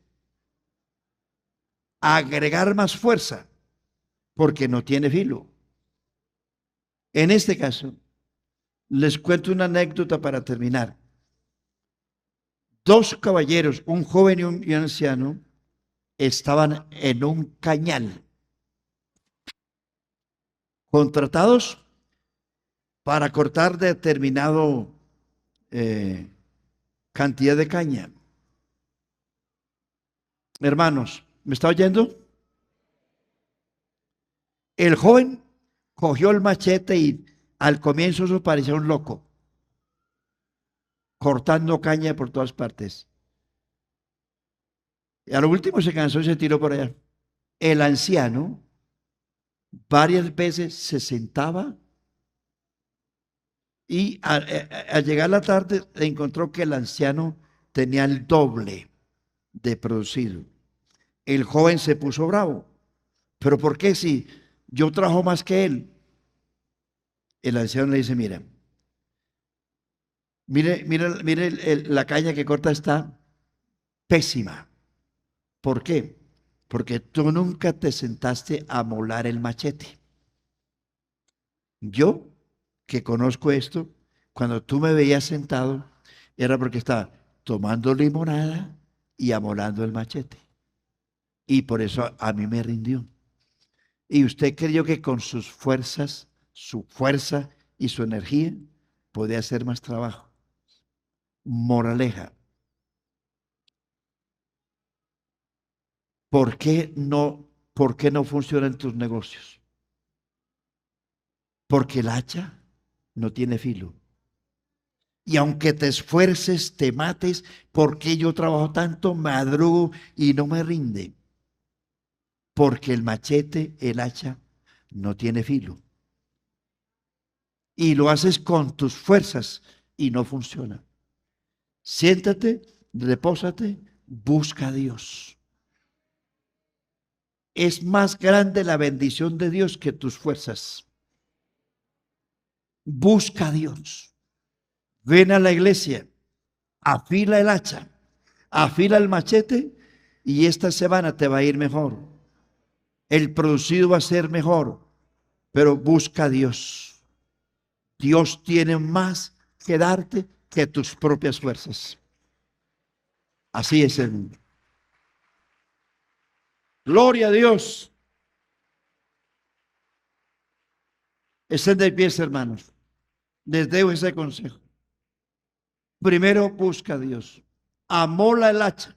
[SPEAKER 1] Agregar más fuerza, porque no tiene filo. En este caso, les cuento una anécdota para terminar. Dos caballeros, un joven y un anciano, estaban en un cañal, contratados para cortar determinado cantidad de caña. Hermanos, ¿me está oyendo? El joven cogió el machete y al comienzo eso parecía un loco, cortando caña por todas partes. Y a lo último se cansó y se tiró por allá. El anciano varias veces se sentaba y al llegar la tarde encontró que el anciano tenía el doble de producido. El joven se puso bravo. ¿Pero por qué si yo trabajo más que él? El anciano le dice, mire, la caña que corta está pésima. ¿Por qué? Porque tú nunca te sentaste a molar el machete. Yo, que conozco esto, cuando tú me veías sentado, era porque estaba tomando limonada y amolando el machete. Y por eso a mí me rindió. Y usted creyó que con sus fuerzas, su fuerza y su energía, podía hacer más trabajo. Moraleja. ¿Por qué no funcionan tus negocios? Porque el hacha no tiene filo. Y aunque te esfuerces, te mates, porque yo trabajo tanto, madrugo y no me rinde. Porque el machete, el hacha, no tiene filo. Y lo haces con tus fuerzas y no funciona. Siéntate, repósate, busca a Dios. Es más grande la bendición de Dios que tus fuerzas. Busca a Dios. Ven a la iglesia, afila el hacha, afila el machete y esta semana te va a ir mejor. El producido va a ser mejor, pero busca a Dios. Dios tiene más que darte que tus propias fuerzas. Así es el mundo. Gloria a Dios. Estén de pie, hermanos. Les dejo ese consejo. Primero busca a Dios. Amola el hacha.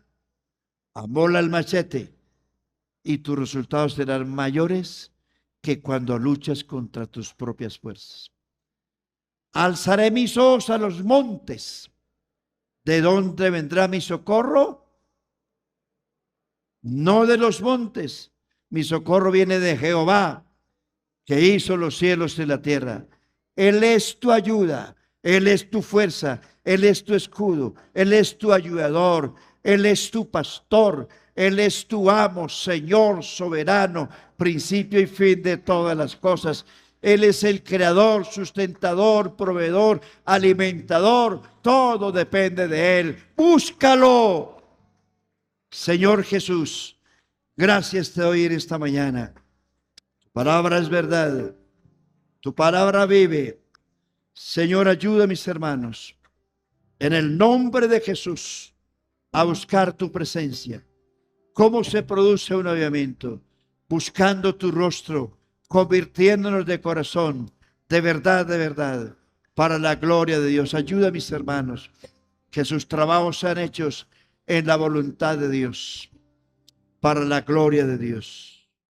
[SPEAKER 1] Amola el machete. Y tus resultados serán mayores que cuando luchas contra tus propias fuerzas. Alzaré mis ojos a los montes. ¿De dónde vendrá mi socorro? No de los montes. Mi socorro viene de Jehová, que hizo los cielos y la tierra. Él es tu ayuda, Él es tu fuerza, Él es tu escudo, Él es tu ayudador, Él es tu pastor, Él es tu amo, Señor soberano, principio y fin de todas las cosas. Él es el creador, sustentador, proveedor, alimentador. Todo depende de Él. Búscalo. Señor Jesús, gracias te doy en esta mañana. Tu palabra es verdad. Tu palabra vive. Señor, ayuda a mis hermanos. En el nombre de Jesús, a buscar tu presencia. ¿Cómo se produce un avivamiento? Buscando tu rostro, convirtiéndonos de corazón, de verdad, para la gloria de Dios. Ayuda a mis hermanos, que sus trabajos sean hechos en la voluntad de Dios, para la gloria de Dios.